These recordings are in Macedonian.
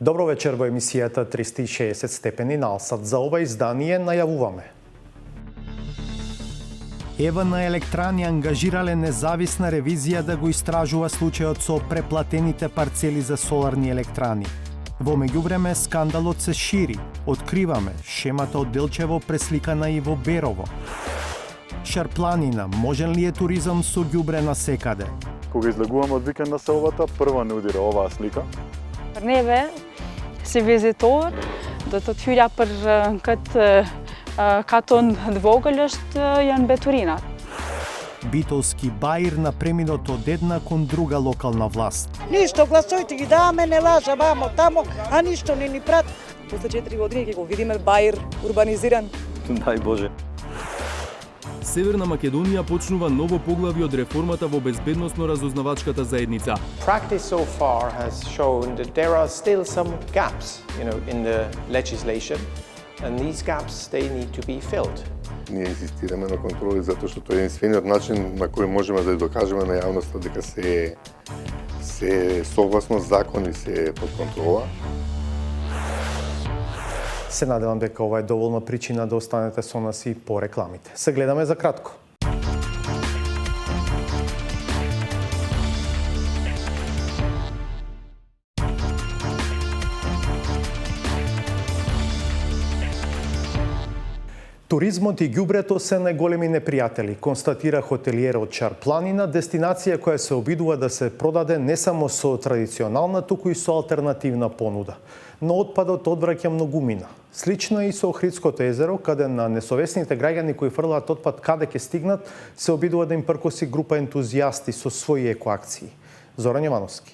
Добро вечер во емисијата 360 степени на Алсат. За ова издание најавуваме. ЕВН Електрани ангажирале независна ревизија да го истражува случајот со преплатените парцели за соларни електрани. Во меѓувреме скандалот се шири. Откриваме шемата од Делчево пресликана и во Берово. Шарпланина, можен ли е туризам со ѓубре насекаде? Кога излегуваме од викенд на селбата, прва не удира оваа слика. Neve, si vizitor, do të hyrja për këtë katon të vogël janë beturinat. Битолски баир на преминот од една кон друга локална власт. Ништо, гласојте ги даваме, не лажа, вамо, тамо, а ништо не ни прат. После 4 години ќе го видиме баир урбанизиран. Дај Боже. Северна Македонија почнува ново поглавје од реформата во безбедносно-разузнавачката заедница. Practice so far has shown that there are still some gaps, in the legislation, and these gaps they need to be filled. Ние инсистираме на контроли затоа што тоа е единствениот начин на кој можеме да докажеме на јавноста дека се согласно закон и се под контрола. Се надевам дека ова е доволна причина да останете со нас и по рекламите. Се гледаме за кратко. Туризмот и ѓубрето се најголеми непријатели, констатира хотелиер од Шарпланина, дестинација која се обидува да се продаде не само со традиционална, туку и со алтернативна понуда. Но отпадот одвраќа многумина. Слично е и со Охридското езеро, каде на несовесните граѓани кои фрлаат отпад каде ќе стигнат, се обидува да им пркоси група ентузијасти со своји екоакции. Зоран Јовановски.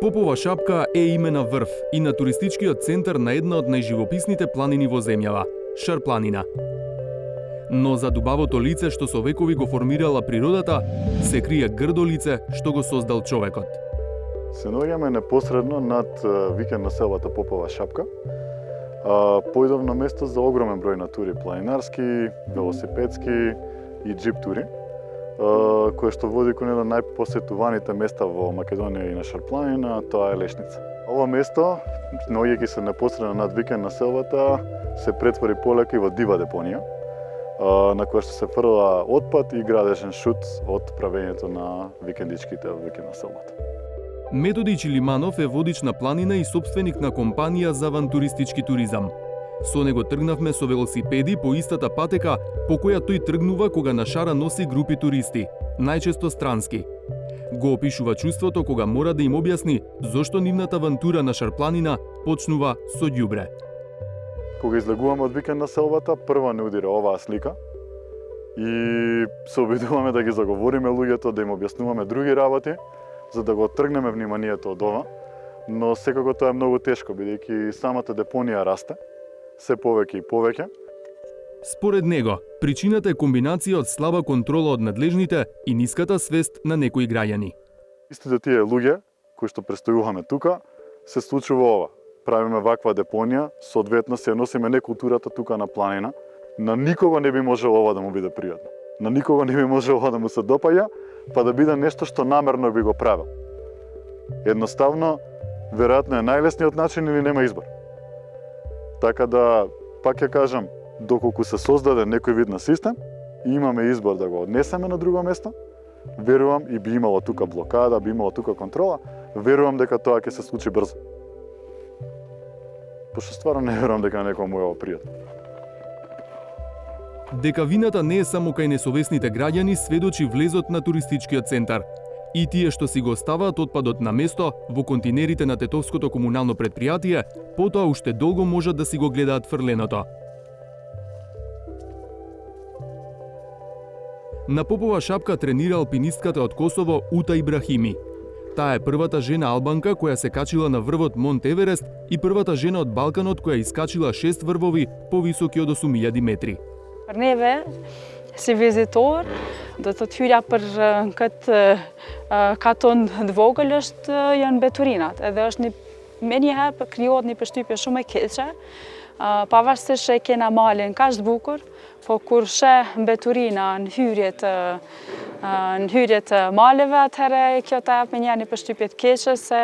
Попова шапка е име на врв и на туристичкиот центар на една од најживописните планини во земјава – Шарпланина. Но за дубавото лице што со векови го формирала природата, се крие грдо лице што го создал човекот. Се наоѓаме непосредно над викенд на селбата Попова шапка. Појдов на место за огромен број на тури, планинарски, велосипедски и джип тури, кој што води кон едно најпосетуваните места во Македонија и на Шарпланина, тоа е Лешница. Ова место, наоѓајќи се непосредно над викенд на селбата, се претвори полека и во дива депонија, на која што се фрла отпад и градежен шут од правењето на викендичките од викенд на селбата. Методи Чилиманов е водич на планина и собственик на компанија за авантуристички туризам. Со него тргнавме со велосипеди по истата патека по која тој тргнува кога на шара носи групи туристи, најчесто странски. Го опишува чувството кога мора да им објасни зошто нивната авантура на Шарпланина почнува со ѓубре. Кога излегуваме од викенд на селбата, прва не удира оваа слика и се обидуваме да ги заговориме луѓето, да им објаснуваме други работи, за да го оттргнеме вниманието од ова, но секако тоа е многу тешко, бидејќи самата депонија расте, се повеќе и повеќе. Според него, причината е комбинација од слаба контрола од надлежните и ниската свест на некои граѓани. Истите тие луѓе кои што престојуваме тука, се случува ова. Правиме ваква депонија, соодветно се носиме некултурата тука на планина. На никого не би можело ова да му биде пријатно. На никого не би можело ова да му се допаѓа, па да биде нешто што намерно би го правил. Едноставно, веројатно е најлесниот начин или нема избор. Така да, пак ќе кажам, доколку се создаде некој вид на систем и имаме избор да го однесеме на друго место, верувам и би имало тука блокада, би имало тука контрола, верувам дека тоа ќе се случи брзо. Пошто стварно не верувам дека некому е ова пријатно. Дека вината не е само кај несовесните граѓани сведочи влезот на туристичкиот центар. И тие што си го оставаат отпадот на место во континерите на Тетовското комунално предпријатие, потоа уште долго можат да си го гледаат фрленото. На Попова шапка тренира алпинистката од Косово Ута Ибрахими. Таа е првата жена албанка која се качила на врвот Монт Еверест и првата жена од Балканот која искачила 6 врвови повисоки од 8000 метри. Neve, si vizitor, do të hyrja për këtë katon të vogël janë beturinat. Edhe është me njëherë krijohet një përshtypje shumë e keqe, pavarësisht se kena malin kaq të bukur, po kur sheh beturina në hyrje të Në hyrje të maleve atëherë kjo të jap me një përshtypje të keqe se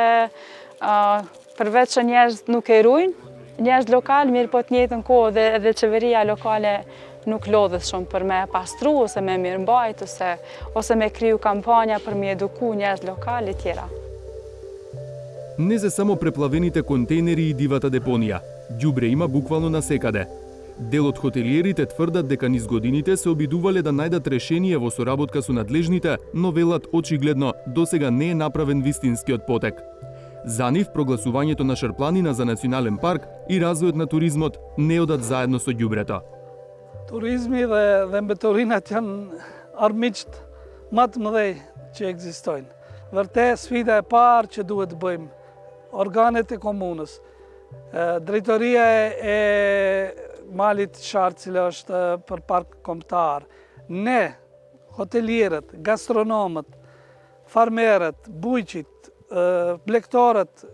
përveç që njerëzit nuk e rujnë, njerëz lokal, mirë po të njëjtën kohë edhe qeveria lokale nuk lodhet shumë për me pastru ose me mirëmbajt ose me kriju kampanja për me eduku njerëz lokal e tjera. Не се само преплавените контейнери и дивата депонија. Ѓубре има буквално насекаде. Дел од хотелиерите тврдат дека низ годините се обидувале да најдат решение во соработка со надлежните, но велат очигледно досега не е направен вистинскиот потек. За нив прогласувањето на Шарпланина за национален парк и развојот на туризмот не одат заедно со ѓубрето. Turizmi dhe mbeturinat janë armiqt më të mëdhej që ekzistojnë. Vërtet sfida e parë që duhet të bëjmë, organet e komunës, drejtoria e malit Sharë, cila është për park kombëtar, ne, hotelierët, gastronomët, farmerët, bujqit, blegtorët,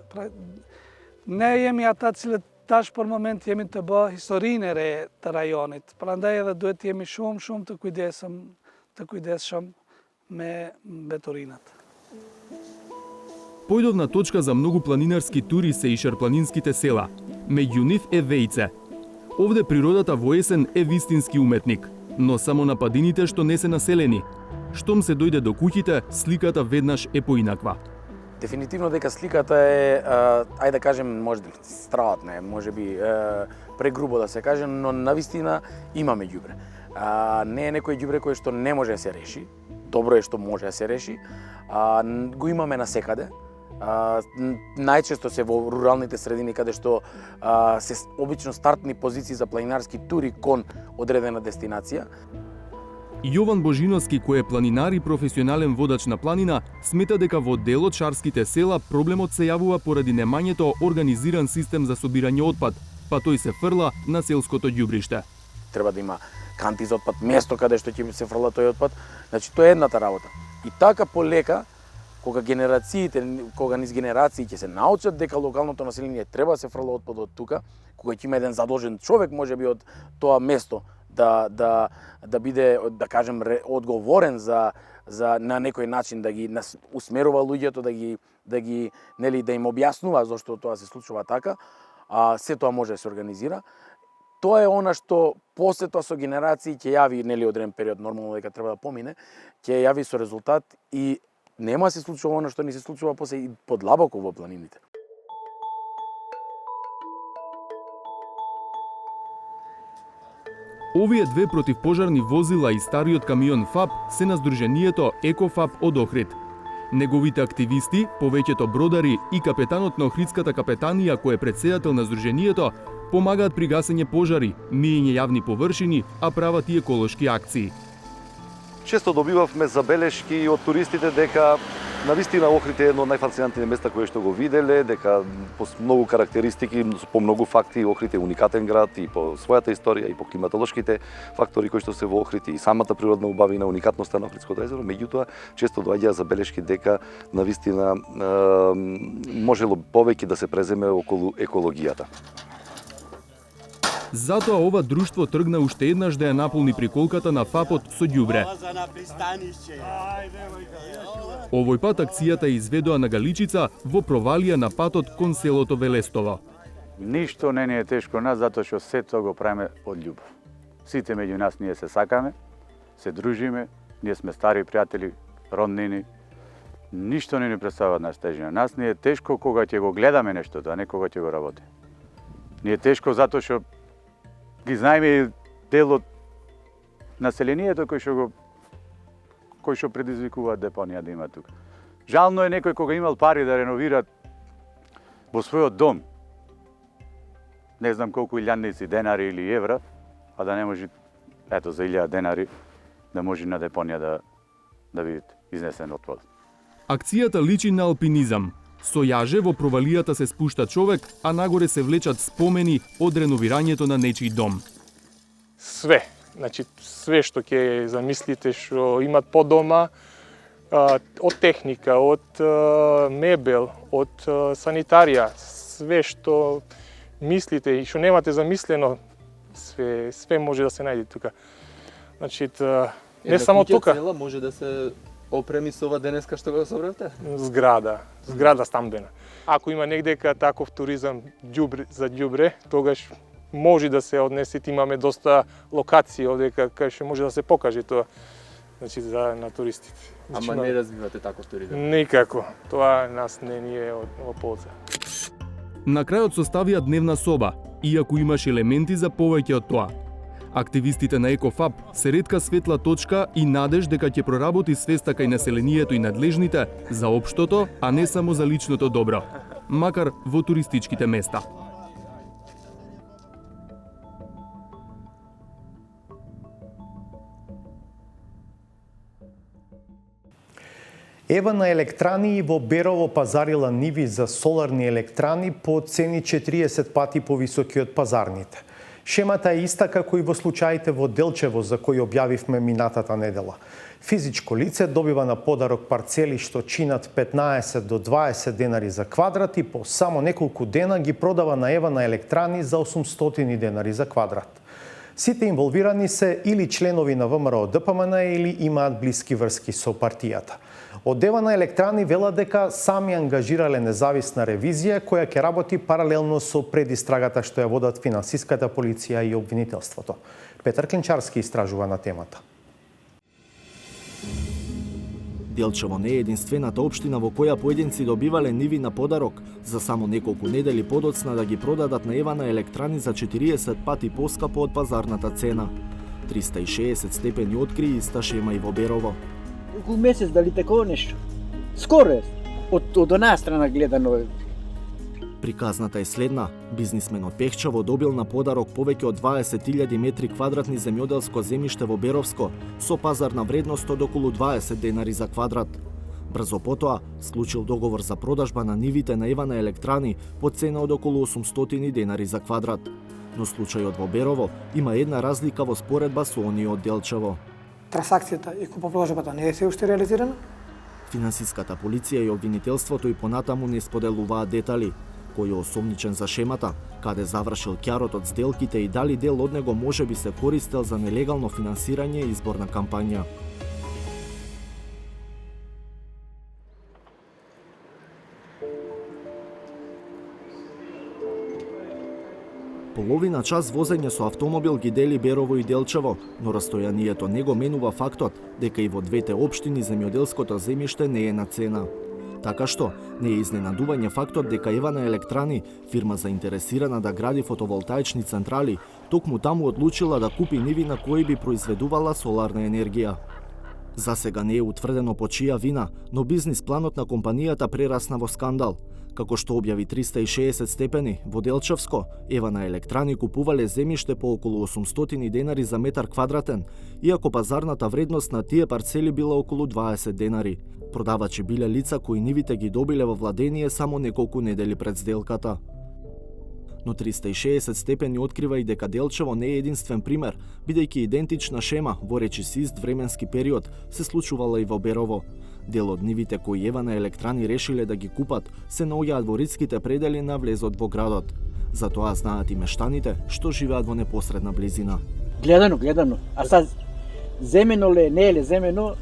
ne jemi ata cilët tash për moment jemi të bë historinë e re të rajonit. Prandaj edhe duhet të jemi shumë të kujdesshëm me mbeturinat. Појдовна точка за многу планинарски тури се и шарпланинските села. Меѓу нив е Вејце. Овде природата во есен е вистински уметник, но само на падините што не се населени. Штом се дојде до куќите, сликата веднаш е поинаква. Дефинитивно дека сликата е, ајде да кажем, може стратна е, може би прегрубо да се каже, но навистина имаме ѓубре. Не е некој ѓубре кој што не може да се реши, добро е што може да се реши, го имаме насекаде. Најчесто се во руралните средини каде што се обично стартни позиции за планинарски тури кон одредена дестинација. Јован Божиновски, кој е планинар и професионален водач на планина, смета дека во дел од шарските села проблемот се јавува поради немањето организиран систем за собирање отпад, па тој се фрла на селското ѓубриште. Треба да има канти за отпад, место каде што ќе се фрла тој отпад. Значи тоа е едната работа. И така полека, кога низ генерации ќе се научат дека локалното население треба да се фрла отпад од тука, кога ќе има еден задолжен човек можеби од тоа место да биде, да кажем, одговорен на некој начин да ги усмерува луѓето, да им објаснува зошто тоа се случува така, се тоа може да се организира. Тоа е она што после тоа со генерации ќе јави, одреден период, нормално дека треба да помине, ќе јави со резултат и нема да се случува она што ни се случува после и подлабоко во планините. Овие две противпожарни возила и стариот камион ФАП се на здруженијето Екофап од Охрид. Неговите активисти, повеќето бродари и капетанот на Охридската капетанија кој е претседател на здруженијето, помагаат при гасење пожари, миење јавни површини, а прават и еколошки акции. Често добивавме забелешки од туристите дека навистина Охрид е едно од најфасцинантните места кои што го виделе, дека по многу карактеристики, по многу факти Охрид е уникатен град и по својата историја и по климатолошките фактори кои што се во Охрид и самата природна убавина, уникатноста на Охридското езеро, меѓутоа често доаѓаат забелешки дека навистина можело повеќе да се преземе околу екологијата. Затоа ова друштво тргна уште еднаш да ја наполни приколката на ФАПот со ѓубре. Овој пат акцијата изведоа на Галичица во провалија на патот кон селото Велестово. Ништо не ни е тешко нас, затоа што сето го правиме од љубов. Сите меѓу нас ние се сакаме, се дружиме, ние сме стари пријатели, роднини. Ништо не ни представува нас тежина. Нас ни е тешко кога ќе го гледаме нештото, а не кога ќе го работи. Ни е тешко затоа што ги знаеме дел од населението кој што предизвикува депонија да има тука. Жално е некој кога имал пари да реновира во својот дом, не знам колку илјадници денари или евра, а да не може, ето за 1000 денари, да може на депонија да биде изнесен отпад. Акцијата личи на алпинизам. Со јаже во провалијата се спушта човек, а нагоре се влечат спомени од реновирањето на нечиј дом. Све, значи све што ќе замислите што имат по дома, од техника, од мебел, од санитарија, све што мислите и што немате замислено, све може да се најде тука. Значи, Не само тука. Цела може да се опреми со ова денеска што го собравте? Зграда стамбена. Ако има негдека таков туризам за ѓубре, тогаш може да се однесе. Имаме доста локации овде кај што може да се покаже тоа. Значи на туристите. Ама не развивате таков туризам? Никако. Тоа нас не ни е во полза. На крајот составија дневна соба, иако имаш елементи за повеќе од тоа. Активистите на Екофаб се ретка светла точка и надеж дека ќе проработи свеста кај населението и надлежните за општото, а не само за личното добро, макар во туристичките места. Ева на електрани во Берово пазарила ниви за соларни електрани по цени 40 пати повисоки од пазарните. Шемата е иста како и во случаите во Делчево, за кои објавивме минатата недела. Физичко лице добива на подарок парцели што чинат 15 до 20 денари за квадрат и по само неколку дена ги продава на Ева на електрани за 800 денари за квадрат. Сите инволвирани се или членови на ВМРО ДПМН или имаат блиски врски со партијата. Од Ева на електрани велат дека сами ангажирале независна ревизија која ќе работи паралелно со предистрагата што ја водат финансиската полиција и обвинителството. Петар Клинчарски истражува на темата. Делчево не е единствената општина во која поединци добивале ниви на подарок за само неколку недели подоцна да ги продадат на Ева на електрани за 40 пати поскапо од пазарната цена. 360 степени откри иста шема и во Берово. Околу месец дали такова нешто? Скоро е. Од онаа страна гледано е. Приказната е следна. Бизнисмен од Пехчево добил на подарок повеќе од 20.000 метри квадратни земјоделско земјиште во Беровско со пазарна вредност од околу 20 денари за квадрат. Брзо потоа склучил договор за продажба на нивите на Ева на електрани по цена од околу 800 денари за квадрат. Но случајот во Берово има една разлика во споредба со оние од Делчево. Трансакцијата и купопродажбата не е се уште реализирана. Финансиската полиција и обвинителството и понатаму не споделуваат детали. Кој е осомничен за шемата, каде завршил ќарот од сделките и дали дел од него може би се користел за нелегално финансирање и изборна кампања. Половина час возење со автомобил ги дели Берово и Делчево, но растојанието не го менува фактот дека и во двете општини земјоделското земјиште не е на цена. Така што, не е изненадување фактот дека Ева на електрани, фирма заинтересирана да гради фотоволтаични централи, токму таму одлучила да купи ниви на кои би произведувала соларна енергија. За сега не е утврдено по чија вина, но бизнис планот на компанијата прерасна во скандал. Како што објави 360 степени, во Делчевско, Ева на електрани купувале земјиште по околу 800 денари за метар квадратен, иако пазарната вредност на тие парцели била околу 20 денари. Продавачи биле лица кои нивите ги добиле во владение само неколку недели пред сделката. Но 360 степени открива и дека Делчево не е единствен пример, бидејќи идентична шема во речиси ист временски период се случувала и во Берово. Дел од нивите кои Ева на електрани решиле да ги купат се наоѓаат во ридските предели на влезот во градот. Затоа знаат и мештаните што живеат во непосредна близина. Гледано. А сад земено ли не е ли земено,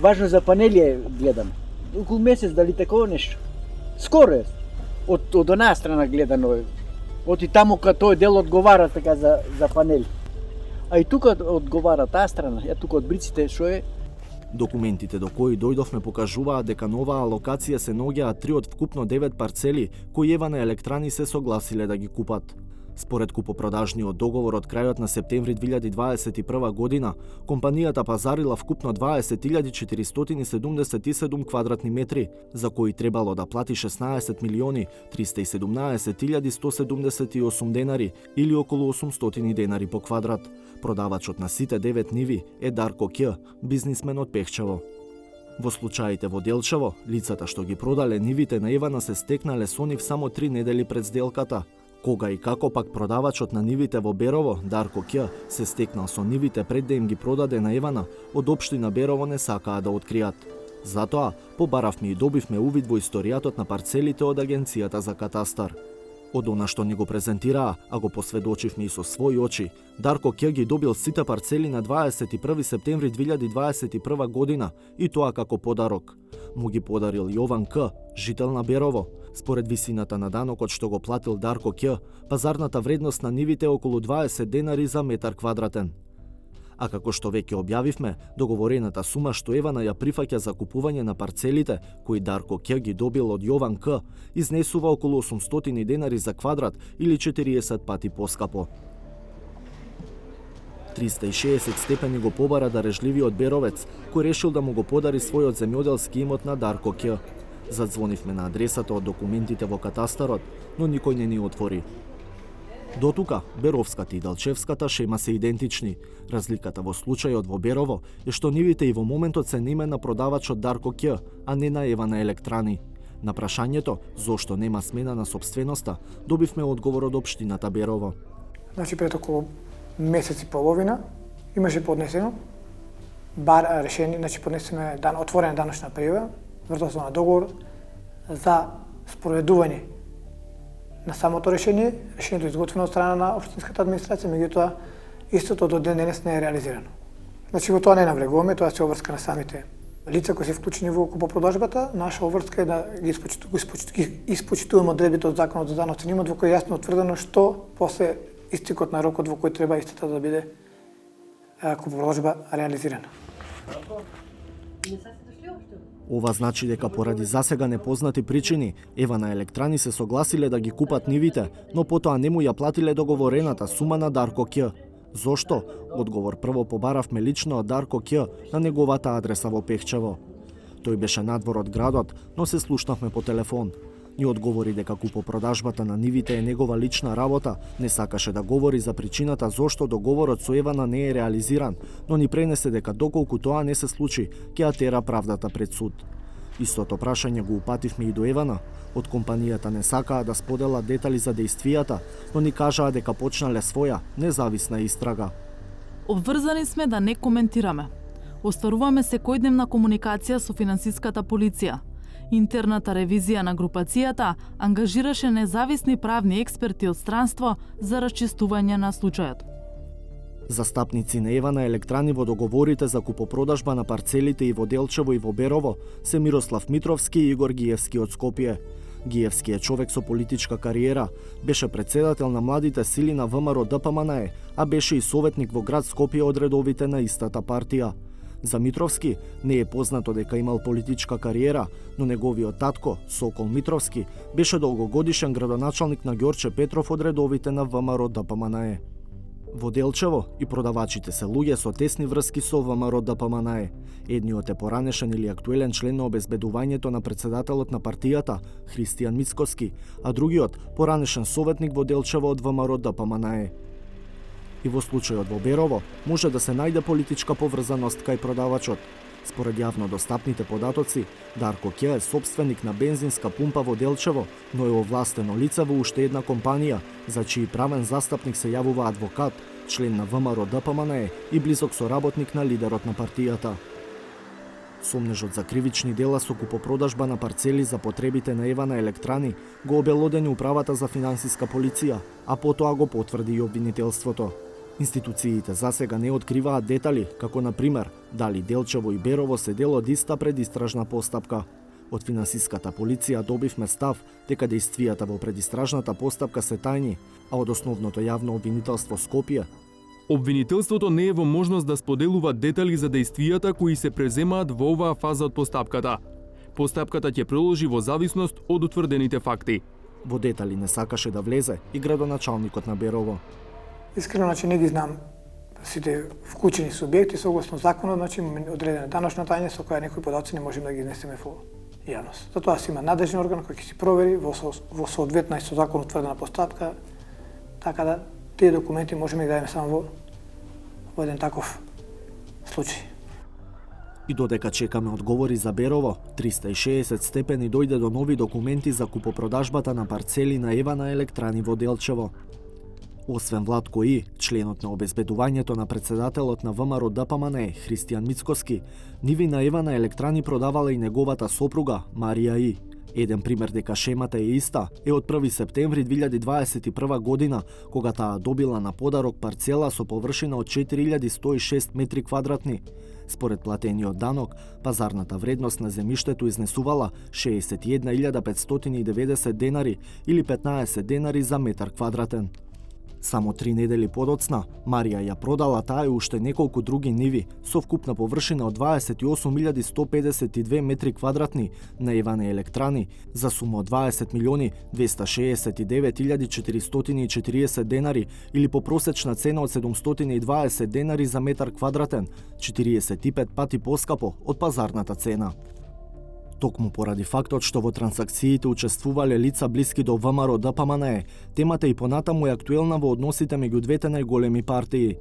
важно за панели е гледано. Околу месец дали такова нешто? Скоро е. Од онаа страна гледано е. Од и таму кај тој дел одговара така за панели. А и тука одговара таа страна, ја тука од бриците што е. Документите до кои дојдовме покажуваат дека на оваа локација се наоѓаат 3 од вкупно 9 парцели кои Ева на електрани се согласиле да ги купат. Според купопродажниот договор од крајот на септември 2021 година, компанијата пазарила вкупно 20.477 квадратни метри, за кои требало да плати 16.317.178 денари или околу 800 денари по квадрат. Продавачот на сите 9 ниви е Дарко Ќ, бизнисмен од Пехчево. Во случаите во Делчево, лицата што ги продале нивите на Евана се стекнале со нив само 3 недели пред сделката. Кога и како пак продавачот на нивите во Берово, Дарко Ќ, се стекнал со нивите пред да им ги продаде на Евана, од општина Берово не сакаа да откријат. Затоа, побаравме и добивме увид во историјатот на парцелите од Агенцијата за катастар. Од она што ни го презентираа, а го посведочивме и со своји очи, Дарко Ке ги добил сите парцели на 21 септември 2021 година и тоа како подарок. Му ги подарил Јован К, жител на Берово. Според висината на данокот што го платил Дарко Ке, пазарната вредност на нивите е околу 20 денари за метар квадратен. А како што веќе објавивме, договорената сума што Евана ја прифаќа за купување на парцелите, кои Дарко Ке ги добил од Јован К, изнесува околу 800 денари за квадрат или 40 пати поскапо. 360 степени го побара дарежливиот беровец, кој решил да му го подари својот земјоделски имот на Дарко Ке. Задзвонивме на адресата од документите во катастарот, но никој не ни отвори. Дотука, Беровската и Далчевската шема се идентични. Разликата во случајот во Берово е што нивите и во моментот се на име на продавачот Дарко Ке, а не на Евана Електрани. На прашањето зошто нема смена на собственоста, добивме одговор од општината Берово. Значи пред околу месец и половина имаше поднесено решение, значи поднесено е отворена даночна пријава врз на договор за спроведување на самото решение. Решението е изготвено од страна на општинската администрација, меѓутоа истото до ден денес не е реализирано. Значи во тоа не навлегуваме, тоа се обврска на самите лица кои се вклучени во купопродажбата. Наша обврска е да ги испочитуваме одредбите од Законот за даноци на имот, во кој е јасно утврдено што после истекот на рокот во кој треба истата да биде купопродажба реализирана. Ова значи дека поради засега непознати причини, Евана Електрани се согласиле да ги купат нивите, но потоа не му ја платиле договорената сума на Дарко Ке. Зошто? Одговор прво побаравме лично од Дарко Ке на неговата адреса во Пехчево. Тој беше надвор од градот, но се слушнавме по телефон. Ни одговори дека купопродажбата на нивите е негова лична работа, не сакаше да говори за причината зошто договорот со Евана не е реализиран, но ни пренесе дека доколку тоа не се случи, ќе ја тера правдата пред суд. Истото прашање го упативме и до Евана. Од компанијата не сакаа да споделат детали за дејствијата, но ни кажаа дека почнале своја независна истрага. Обврзани сме да не коментираме. Остваруваме секојдневна комуникација со финансиската полиција. Интерната ревизија на групацијата ангажираше независни правни експерти од странство за расчистување на случајот. Застапници на Евана Електрани во договорите за купопродажба на парцелите и во Делчево и во Берово се Мирослав Митровски и Игор Гиевски од Скопје. Гиевски е човек со политичка кариера, беше председател на младите сили на ВМРО ДПМНЕ, а беше и советник во град Скопје од редовите на истата партија. За Митровски не е познато дека имал политичка кариера, но неговиот татко, Сокол Митровски, беше долгогодишен градоначалник на Ѓорче Петров од редовите на ВМРО ДПМНЕ. Во Делчево и продавачите се луѓе со тесни врски со ВМРО ДПМНЕ. Едниот е поранешен или актуелен член на обезбедувањето на председателот на партијата, Христијан Мицкоски, а другиот поранешен советник во Делчево од ВМРО ДПМНЕ. И во случајот во Берово може да се најде политичка поврзаност кај продавачот. Според јавно достапните податоци, Дарко Ке е собственик на бензинска пумпа во Делчево, но е овластено лице во уште една компанија, за чиј правен застапник се јавува адвокат, член на ВМРО ДПМНЕ и близок соработник на лидерот на партијата. Сомнежот за кривични дела со купопродажба на парцели за потребите на Евана Електрани го обелодени управата за финансиска полиција, а потоа го потврди и обвинителството. Институциите засега не откриваат детали, како на пример, дали Делчево и Берово се дел од иста предистражна постапка. Од финансиската полиција добивме став дека дејствијата во предистражната постапка се тајни, а од основното јавно обвинителство Скопје обвинителството не е во можност да споделува детали за дејствијата кои се преземаат во оваа фаза од постапката. Постапката ќе продолжи во зависност од утврдените факти. Во детали не сакаше да влезе и градоначалникот на Берово. Искрено, значи не ги знам сите вклучени субјекти согласно законот, значи одредена даночна тајна со која некои податоци не можеме да ги изнесеме во јавност. Затоа се има надлежен орган кој ќе си провери во соодветна и со закон утврдена постапка, така да тие документи можеме да дадеме само во еден таков случај. И додека чекаме одговори за Берово, 360 степени дојде до нови документи за купопродажбата на парцели на Евана Електрани во Делчево. Освен Владко И, членот на обезбедувањето на председателот на ВМРО ДПМНЕ, Христијан Мицкоски, ниви на Евана Електрани продавала и неговата сопруга, Марија И. Еден пример дека шемата е иста е од 1 септември 2021 година, кога таа добила на подарок парцела со површина од 4106 метри квадратни. Според платениот данок, пазарната вредност на земјиштето изнесувала 61.590 денари или 15 денари за метар квадратен. Само 3 недели подоцна, Марија ја продала таа и уште неколку други ниви со вкупна површина од 28.152 метри квадратни на Еване Електрани за сума од 20.269.440 денари или по просечна цена од 720 денари за метар квадратен, 45 пати поскапо од пазарната цена. Токму поради фактот што во трансакциите учествувале лица блиски до ВМРО ДПМНЕ, темата и понатаму е актуелна во односите меѓу двете најголеми партии.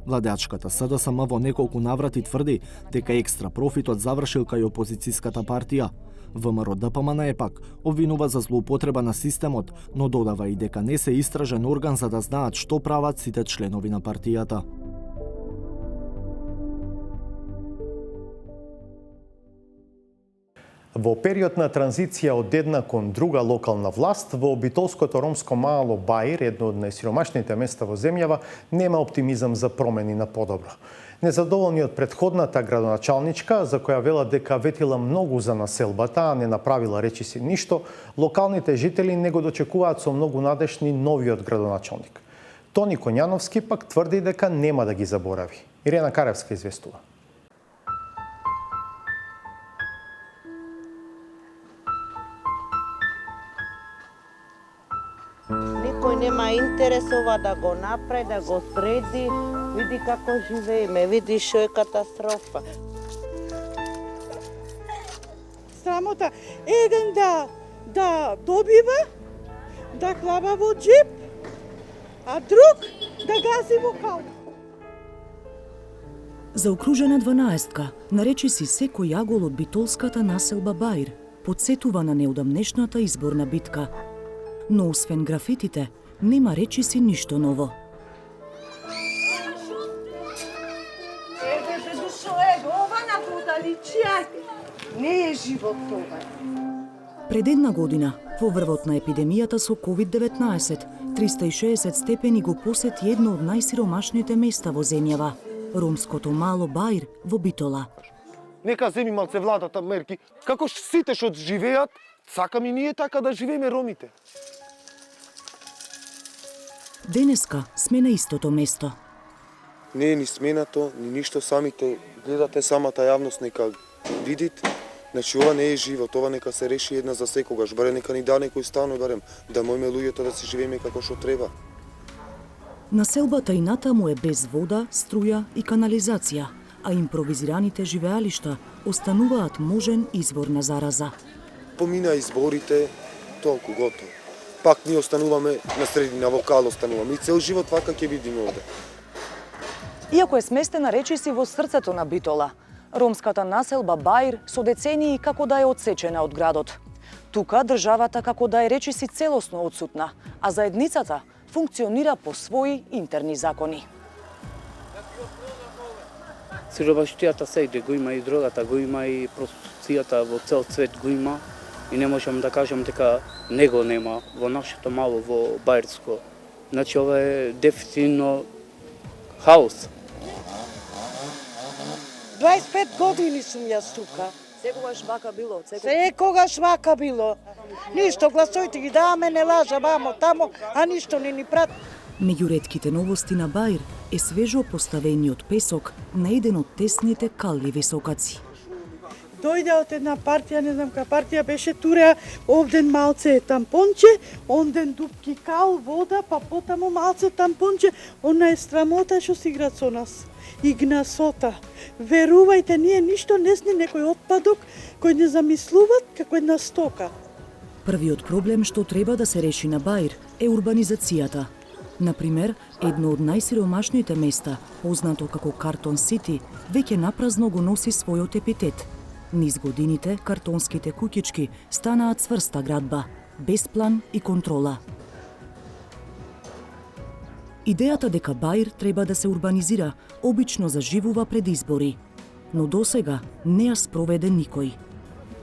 Владеачката СДСМ во неколку наврати тврди дека екстра профитот завршил кај опозицијската партија. ВМРО ДПМНЕ пак обвинува за злоупотреба на системот, но додава и дека не се истражен орган за да знаат што прават сите членови на партијата. Во период на транзиција од една кон друга локална власт, во битолското ромско мало Баир, едно од најсиромашните места во земјава, нема оптимизам за промени на подобро. Незадоволни од претходната градоначалничка, за која велат дека ветила многу за населбата, а не направила речиси ништо, локалните жители не го дочекуваат со многу надежни новиот градоначалник. Тони Коњановски пак тврди дека нема да ги заборави. Ирена Каревска известува. Никој нема интерес ова да го направи, да го среди, види како живееме, види што е катастрофа. Срамота, еден да добива, да клаба во джип, а друг да гази во кал. Заокружена 12-ка, наречи си секој јагол од битолската населба Баир, подсетува на неодамнешната изборна битка. Но освен графитите, нема речи си ништо ново. Не е живот тоа. Пред една година, во врвот на епидемијата со COVID-19, 360 степени го посети едно од најсиромашните места во земјава, ромското мало Баир во Битола. Нека земи малце владата мерки, како сите што живеат, сакаме и ние така да живееме ромите. Денеска сме на истото место. Не е ни сменато, ни ништо, самите гледате, самата јавност нека видит. Значи ова не е живот, ова нека се реши една за секогаш, барем нека ни да некој станој, барем да можеме луѓето да си живееме како што треба. Населбата и натаму е без вода, струја и канализација, а импровизираните живеалишта остануваат можен извор на зараза. Помина изборите, толку готово. Пак ние остануваме на средина, во кал остануваме и цел живот вака ќе бидеме овде. Иако е сместена речиси во срцето на Битола, ромската населба Баир со децении како да е одсечена од градот. Тука државата како да е речиси целосно одсутна, а заедницата функционира по своји интерни закони. Сиромаштијата сејде го има, и дрогата го има, и проституцијата во цел свет го има. И не можам да кажам дека него нема во нашето мало, во Баирско. Значи ова е дефинитивно хаос. 25 години сум јас тука. Секогаш вака било? Секогаш вака било. Ништо, гласојте ги даваме, не лажа, мамо, тамо, а ништо не ни прат. Меѓу ретките новости на Баир е свежо поставениот песок на еден од тесните калливи сокаци. Дојде од една партија, не знам ка партија беше туреа, овден малце тампонче, онден дупки кал, вода, па потаму малце тампонче, она е срамота што си играат со нас. Игнасота. Верувајте, ние ништо не сме некој отпадок кој не замислуваат како една стока. Првиот проблем што треба да се реши на Баир е урбанизацијата. Например, едно од најсиромашните места, познато како Картон Сити, веќе напразно го носи својот епитет. Низ годините, картонските куќички станаат цврста градба, без план и контрола. Идејата дека Баир треба да се урбанизира обично заживува пред избори, но досега не ја спроведе никој.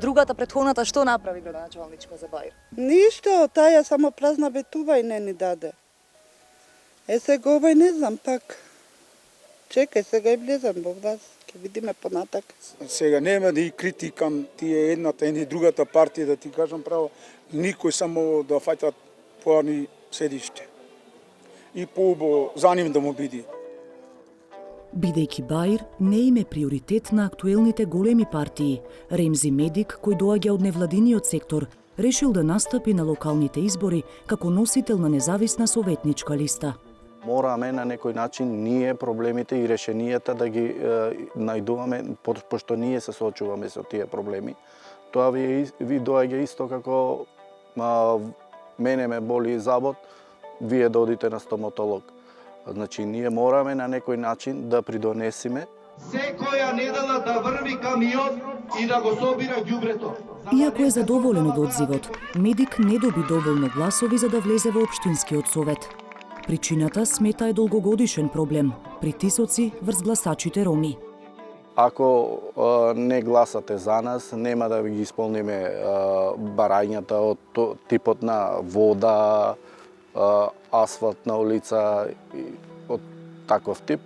Другата претходната што направи градоначалничка за Баир? Ништо, таја само празна ветува и не ни даде. Сега овај не знам пак. Чекај, сега и влезам во власт, ќе видиме понатак. Сега нема да и критикам тие едната и другата партија, да ти кажам право, никој само да фаќат поани седиште. И поубаво за ним да му биде. Бидејќи Баир не им е приоритет на актуелните големи партии, Ремзи Медик, кој доаѓа од невладиниот сектор, решил да настапи на локалните избори како носител на независна советничка листа. Мораме на некој начин ние проблемите и решенијата да ги најдуваме, пошто ние се соочуваме со тие проблеми. Тоа ви доаѓа исто како мене ме боли забот, вие да одите на стоматолог. Значи, ние мораме на некој начин да придонесиме. Секоја недела да врви камион и да го собира ѓубрето. Иако е задоволен од одзивот, Медик не доби доволно гласови за да влезе во општинскиот совет. Причината смета е долгогодишен проблем – притисоци врз гласачите роми. Ако не гласате за нас, нема да ги исполниме барањата од типот на вода, асфалтна улица, од таков тип.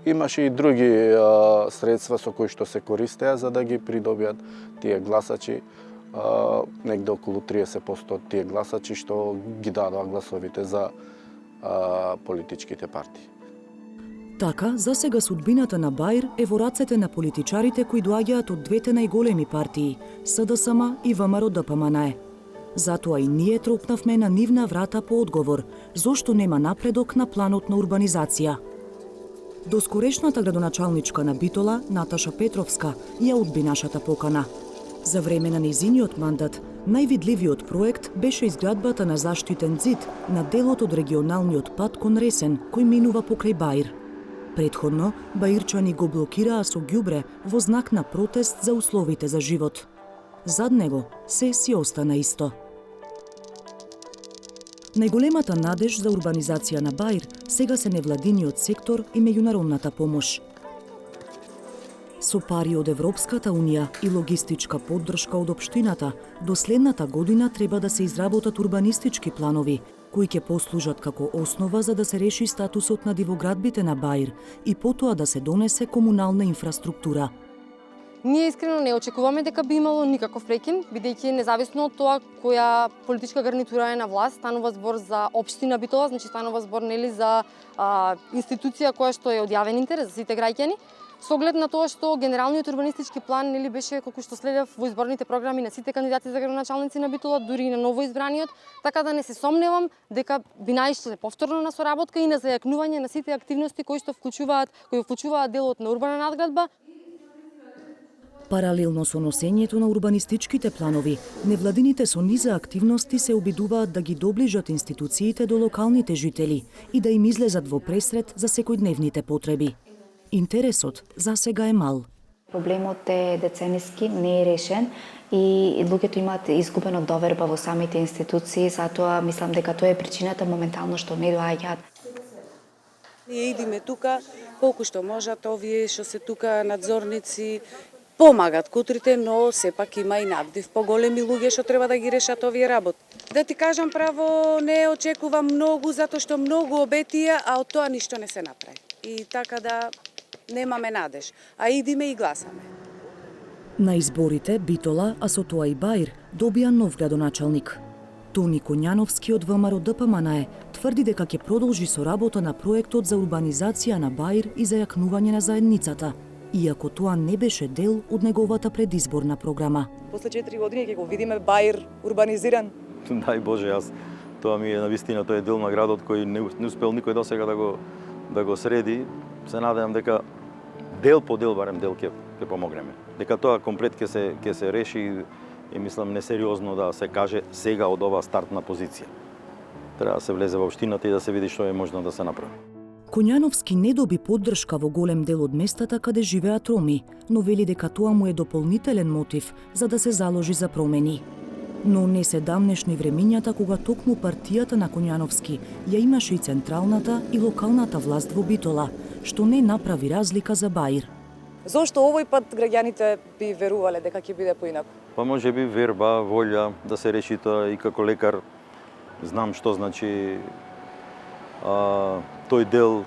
Имаше и други средства со кои што се користеа за да ги придобиат тие гласачи, негде околу 30% од тие гласачи што ги дадоа гласовите за политичките партии. Така, за сега судбината на Баир е во рацете на политичарите кои доаѓаат од двете најголеми партии, СДСМ и ВМРО-ДПМНЕ. Затоа и ние тропнавме на нивна врата по одговор, зошто нема напредок на планот на урбанизација. Доскорешната градоначалничка на Битола, Наташа Петровска, ја одби нашата покана. За време на нејзиниот мандат, највидливиот проект беше изградбата на заштитен зид на делот од регионалниот пат кон Ресен, кој минува покрај Баир. Предходно, баирчани го блокираа со ѓубре во знак на протест за условите за живот. Зад него се си остана исто. Најголемата надеж за урбанизација на Баир сега се невладиниот сектор и меѓународната помош. Со пари од Европската унија и логистичка поддршка од општината, до следната година треба да се изработат урбанистички планови, кои ќе послужат како основа за да се реши статусот на дивоградбите на Баир и потоа да се донесе комунална инфраструктура. Ние искрено не очекуваме дека би имало никаков прекин, бидејќи независно од тоа која политичка гарнитура е на власт, станува збор за општина Битола, значи станува збор нели за институција која што е од јавен интерес за сите граѓани. Со оглед на тоа што генералниот урбанистички план нели беше колку што следев во изборните програми на сите кандидати за градоначалници на Битола, дури и на новоизбраниот, така да не се сомневам дека би наишле повторно на соработка и на зајакнување на сите активности кои вклучуваат делот на урбана надградба. Паралелно со носењето на урбанистичките планови, невладините со низа активности се обидуваат да ги доближат институциите до локалните жители и да им излезат во пресред за секојдневните потреби. Интересот за сега е мал. Проблемот е децениски, не е решен и луѓето имаат изгубена доверба во самите институции, затоа мислам дека тоа е причината моментално што не доаѓаат. Ние идиме тука колку што можат, овие што се тука надзорници помагат кутрите, но сепак има и надвив поголеми луѓе што треба да ги решат овие работи. Да ти кажам право, не очекувам многу затоа што многу обетија, а од тоа ништо не се направи. И така да немаме надеж, а идиме и гласаме. На изборите Битола, а со тоа и Баир, добија нов градоначалник. Тони Коњановски од ВМРО-ДПМНЕ тврди дека ќе продолжи со работа на проектот за урбанизација на Баир и зајакнување на заедницата, иако тоа не беше дел од неговата предизборна програма. После 4 години ќе го видиме Баир урбанизиран. Дај Боже, тоа ми е навистина, тој е дел на градот кој не успел никој досега да го среди. Се надевам дека дел по дел, барем дел ќе помогнеме. Дека тоа комплет ќе се реши и мислам несериозно да се каже сега од оваа стартна позиција. Треба да се влезе во општината и да се види што е можно да се направи. Коњановски не доби поддршка во голем дел од местата каде живеат роми, но вели дека тоа му е дополнителен мотив за да се заложи за промени. Но не се дамнешни времињата кога токму партијата на Коњановски ја имаше и централната и локалната власт во Битола, што не направи разлика за Баир. Зошто овој пат граѓаните би верувале дека ќе биде поинаку? Па може би верба, волја да се реши тоа, и како лекар знам што значи тој дел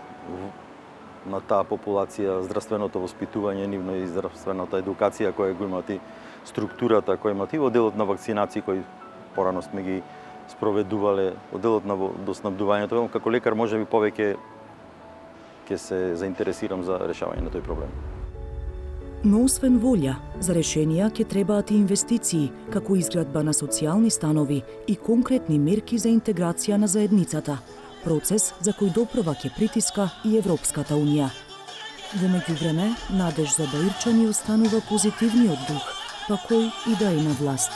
на таа популација, здравственото воспитување, нивно и здравствената едукација која го имат и структурата која имат и во делот на вакцинации кои порано сме ги спроведувале, од делот на доснабдувањето, како лекар може би повеќе ќе се заинтересирам за решавање на тој проблем. Но освен волја, за решенија ќе требаат и инвестиции, како изградба на социјални станови и конкретни мерки за интеграција на заедницата, процес за кој допрва ќе притиска и Европската Унија. Во меѓувреме, надеж за баирчани останува позитивниот дух, па кој и да е на власт.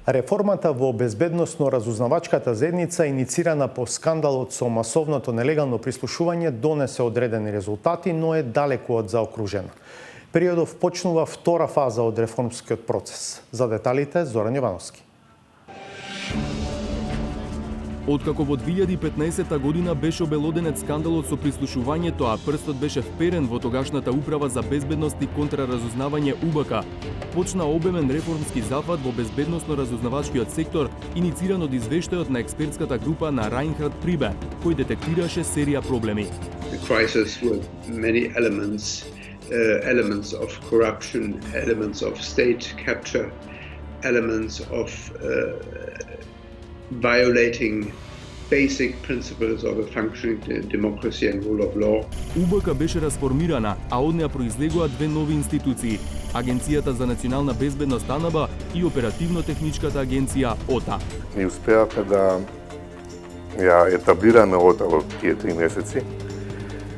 Реформата во безбедносно-разузнавачката заедница, иницирана по скандалот со масовното нелегално прислушување, донесе одредени резултати, но е далеку од заокружена. Периодов почнува втора фаза од реформскиот процес. За деталите, Зоран Јовановски. Откако во 2015 година беше обелоденет скандалот со прислушувањето, а прстот беше вперен во тогашната управа за безбедност и контраразузнавање УБК, почна обемен реформски зафат во безбедносно-разузнавачкиот сектор, инициран од извештајот на експертската група на Райнхард Прибе, кој детектираше серија проблеми. The crisis with many elements of corruption, elements of state capture, elements of violating basic principles of a functioning democracy and rule of law. УБК беше расформирана, а од неа произлегоа две нови институции: Агенцијата за национална безбедност АНБ и Оперативно-техничката агенција ОТА. Ни успеавме да ја етаблираме ОТА во тие 3 месеци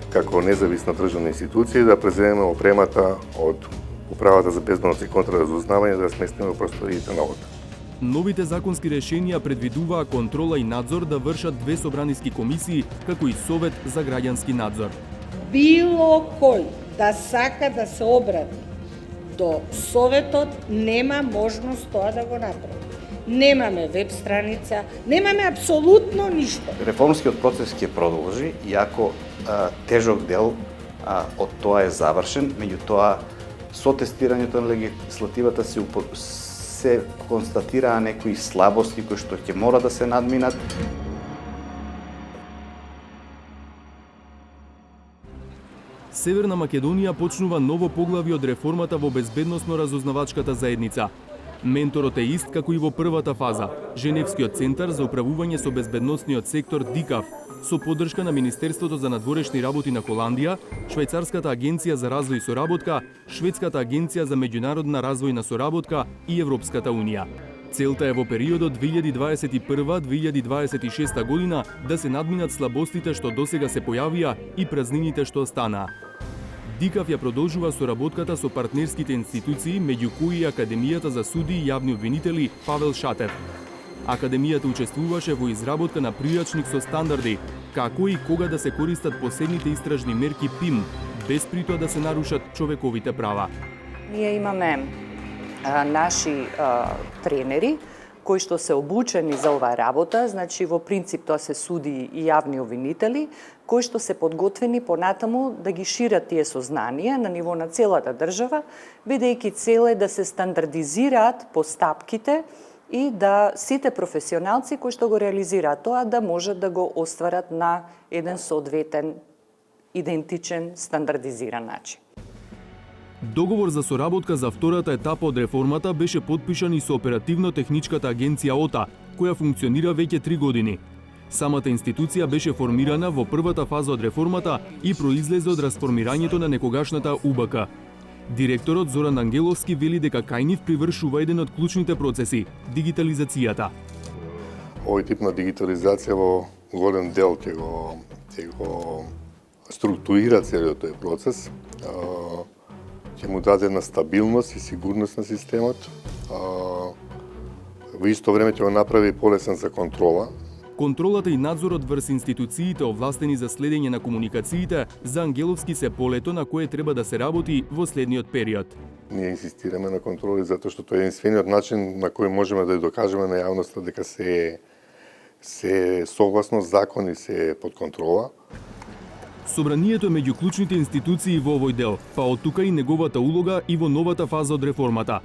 како независна државна институција и да преземеме опремата од Управата за безбедност и контраразузнавање да сместиме во просториите на ОТА. Новите законски решенија предвидуваа контрола и надзор да вршат две собраниски комисии, како и Совет за граѓански надзор. Било кој да сака да се обрати до Советот нема можност тоа да го направи. Немаме веб страница, немаме апсолутно ништо. Реформскиот процес ќе продолжи, иако тежок дел од тоа е завршен, меѓутоа со тестирањето на легислативата се констатираа некои слабости кои што ќе мора да се надминат. Северна Македонија почнува ново поглавје од реформата во безбедносно-разузнавачката заедница. Менторот е ист како и во првата фаза – Женевскиот центар за управување со безбедносниот сектор ДИКАВ, со поддршка на Министерството за надворешни работи на Холандија, Швајцарската агенција за развој и соработка, Шведската агенција за меѓународна развојна соработка и Европската Унија. Целта е во периодот 2021-2026 година да се надминат слабостите што досега се појавија и празнините што останаа. ДИКАВ ја продолжува соработката со партнерските институции, меѓу кои и Академијата за суди и јавни обвинители Павел Шатев. Академијата учествуваше во изработка на прирачник со стандарди, како и кога да се користат последните истражни мерки ПИМ, без при тоа да се нарушат човековите права. Ние имаме наши тренери кои што се обучени за оваа работа, значи во принцип тоа се суди и јавни обвинители, кои што се подготвени понатаму да ги шират тие сознанија на ниво на целата држава, бидејќи цел е да се стандардизираат постапките и да сите професионалци кои што го реализираат тоа да можат да го остварат на еден соодветен, идентичен, стандардизиран начин. Договор за соработка за втората етапа од реформата беше потпишан и со Оперативно-техничката агенција ОТА, која функционира веќе 3 години. Самата институција беше формирана во првата фаза од реформата и произлезе од расформирањето на некогашната УБК. Директорот Зоран Ангеловски вели дека кај нив привршува еден од клучните процеси – дигитализацијата. Овој тип на дигитализација во голем дел ќе го структурира целиот тој процес, ќе му даде на стабилност и сигурност на системот, во исто време ќе го направи полесен за контрола. Контролата и надзорот врз институциите овластени за следење на комуникациите за Ангеловски се полето на кое треба да се работи во следниот период. ние инсистираме на контроли затоа што тоа е единствениот начин на кој можеме да ја докажеме на јавноста дека се е согласно закон и се е под контрола. Собранието е меѓу клучните институции во овој дел, па од тука и неговата улога и во новата фаза од реформата.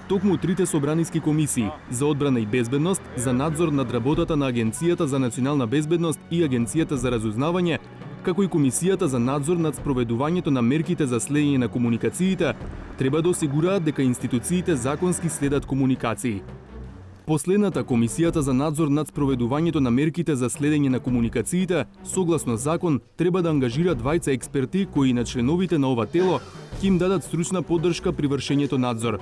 Токму трите собраниски комисии за одбрана и безбедност, за надзор над работата на Агенцијата за национална безбедност и Агенцијата за разузнавање, како и Комисијата за надзор над спроведувањето на мерките за следење на комуникациите, треба да осигураат дека институциите законски следат комуникации. Последната Комисијата за надзор над спроведувањето на мерките за следење на комуникациите, согласно закон, треба да ангажира двајца експерти кои на членовите на ова тело ќе им дадат стручна поддршка при вршењето надзор.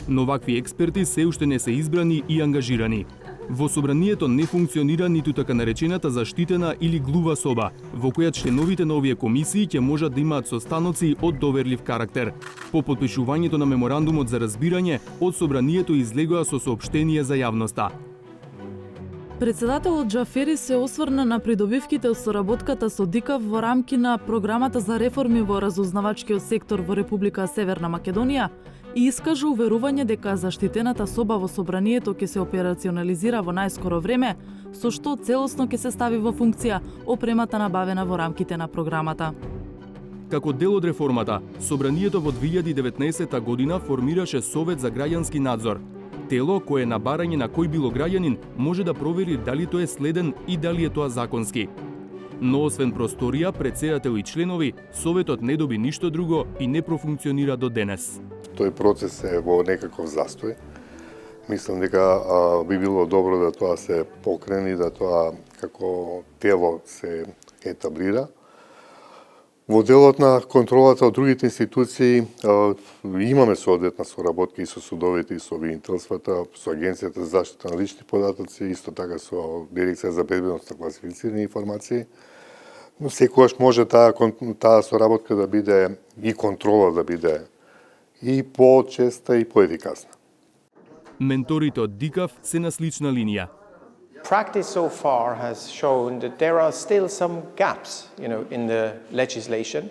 Но вакви експерти се уште не се избрани и ангажирани. Во собранието не функционира ниту така наречената заштитена или глува соба, во која членовите на овие комисии ќе можат да имаат состаноци од доверлив карактер. По потпишувањето на меморандумот за разбирање, од собранието излегоа со соопштение за јавноста. Председателот Џафери се осврна на придобивките од соработката со ДИКАВ во рамки на програмата за реформи во разузнавачкиот сектор во Република Северна Македонија и искажа уверување дека заштитената соба во собранието ќе се операционализира во најскоро време, со што целосно ќе се стави во функција опремата набавена во рамките на програмата. Како дел од реформата, собранието во 2019 година формираше Совет за граѓански надзор, тело кое на барање на кој било граѓанин може да провери дали тој е следен и дали е тоа законски. Но освен просторија, претседател и членови, Советот не доби ништо друго и не профункционира до денес. Тој процес е во некаков застој. Мислам дека би било добро да тоа се покрени, да тоа како тело се етаблира. Во делот на контролата од другите институции имаме соодветна соработка и со судовите и со обвинителствата, со Агенцијата за заштита на лични податоци, исто така со Дирекција за безбедност на класифицирани информации. Но секогаш може таа соработка да биде и контрола да биде и по-честа и по-ефикасна. Менторите од ДИКАВ се на слична линија. Practice so far has shown that there are still some gaps, in the legislation,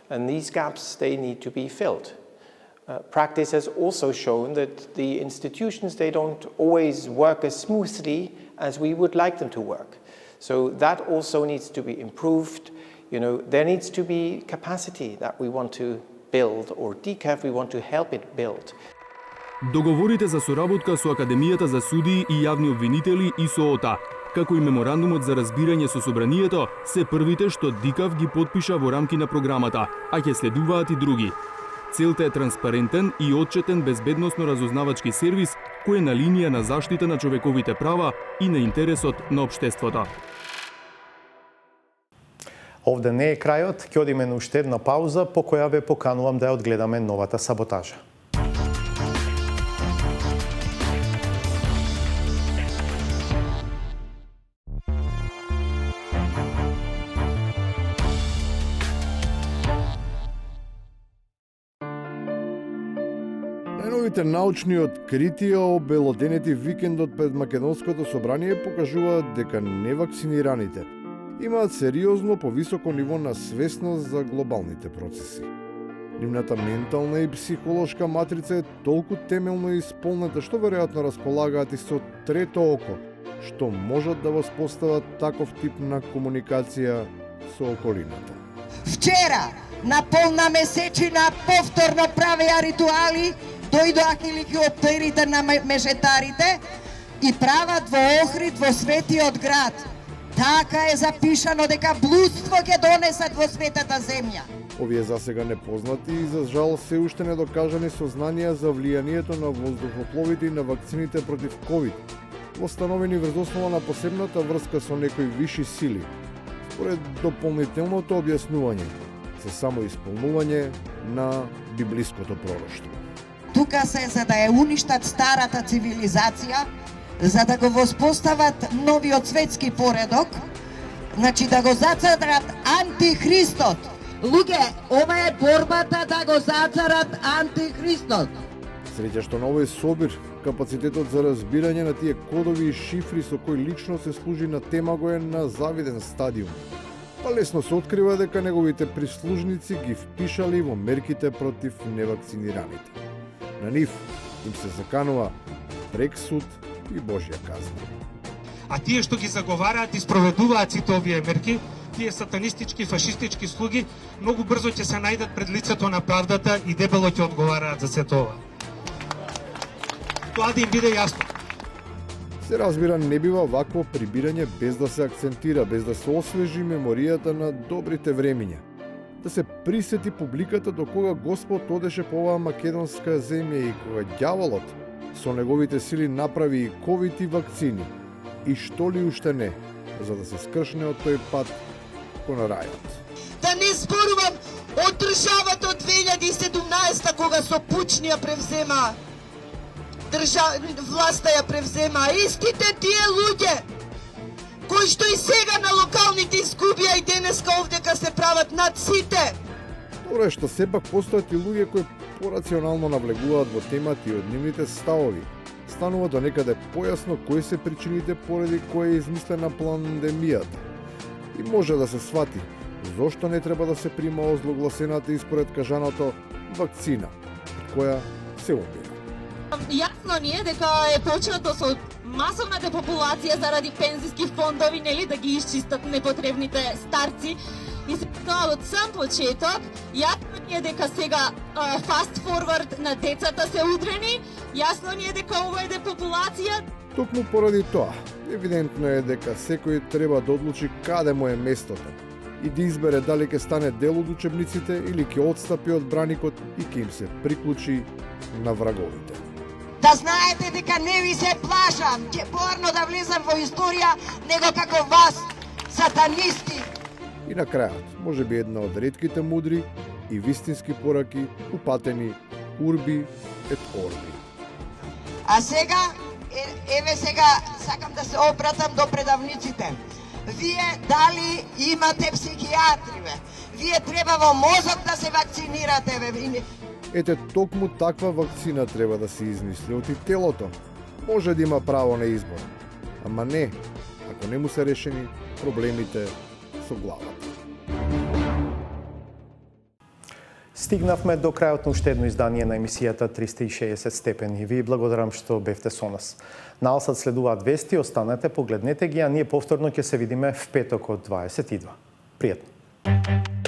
and these gaps, they need to be filled. Practice has also shown that the institutions, they don't always work as smoothly as we would like them to work. So that also needs to be improved. There needs to be capacity that we want to build, or DCAF, we want to help it build. Договорите за соработка со Академијата за судии и јавни обвинители и со ОТА, како и меморандумот за разбирање со собранието, се првите што ДИКАВ ги потпиша во рамки на програмата, а ќе следуваат и други. Целта е транспарентен и отчетен безбедносно разузнавачки сервис кој е на линија на заштита на човековите права и на интересот на општеството. Овде не е крајот, ќе одиме на уште една пауза по која ве поканувам да ја одгледаме новата саботажа. Најновите научни откритија обелоденети викендот пред Македонското собрание покажуваат дека невакцинираните имаат сериозно повисоко ниво на свесност за глобалните процеси. Нивната ментална и психолошка матрица е толку темелно исполнета што веројатно располагаат и со трето око, што можат да воспостават таков тип на комуникација со околината. Вчера, на полна месечина, повторно правеа ритуали, дојдоа хеликоптерите на мешетарите и прават во Охрид во светиот град. Така е запишано дека блудство ќе донесат во светата земја. Овие засега непознати и за жал се уште недокажани сознанија за влијанието на воздухопловите и на вакцините против ковид, восстановени врз основа на посебната врска со некои виши сили. Според дополнителното објаснување, се само исполнување на библиското пророштво. Тука се за да ја уништат старата цивилизација, за да го воспостават новиот светски поредок, значи да го зацарат антихристот. Луѓе, ова е борбата да го зацарат антихристот. Среќа што на овој собир, капацитетот за разбирање на тие кодови и шифри со кои лично се служи на тема го е на завиден стадиум. Па лесно се открива дека неговите прислужници ги впишали во мерките против невакцинираните. На нив им се заканува прексуд и Божја казна. А тие што ги заговараат и спроведуваат сите овие мерки, тие сатанистички, фашистички слуги, многу брзо ќе се најдат пред лицето на правдата и дебело ќе одговараат за сето ова. Тоа да им биде јасно. Се разбира, не бива вакво прибирање без да се акцентира, без да се освежи меморијата на добрите времиња. Да се присети публиката до кога Господ одеше по оваа македонска земја и кога ѓаволот со неговите сили направи и ковид и вакцини. И што ли уште не, за да се скршне од тој пат кон рајот. Да не зборувам од државата од 2017 кога со пучнија превзема власта ја превзема. Истите тие луѓе кои што и сега на локалните изгубија и денеска овдека се прават над сите. Добро е што сепак постојат и луѓе кои порационално навлегуваат во темата и од нивните ставови. Станува до некаде појасно кои се причините поради кои е измислена пандемијата. И може да се свати зошто не треба да се прима озлогласената испоред кажаното вакцина, од која се умира. Јасно ни е дека е почнато со масовната популација заради пензиски фондови, нели, да ги исчистат непотребните старци. И се тоа од сам почеток, јасно ни е дека сега fast forward на децата се удрени, јасно ни е дека ова е депопулација. Токму поради тоа, евидентно е дека секој треба да одлучи каде му е местото и да избере дали ќе стане дел од учебниците или ќе отстапи од браникот и ќе им се приклучи на враговите. Да знаете дека не ви се плашам, ќе порно да влезам во историја, него како вас, сатанисти. И на крајот, може би една од ретките мудри и вистински пораки упатени урби ет орби. А сега, еве сега, сакам да се обратам до предавниците. Вие дали имате психијатри, бе? Вие треба во мозок да се вакцинирате, бе? Ете, токму таква вакцина треба да се измисли од и телото. Може да има право на избор, ама не, ако не му се решени проблемите со главата. Стигнавме до крајот на уште едно издание на емисијата 360 степени. Ви благодарам што бевте со нас. Наосад следуваат вести, останете, погледнете ги, а ние повторно ќе се видиме в петок од 22. Пријатно!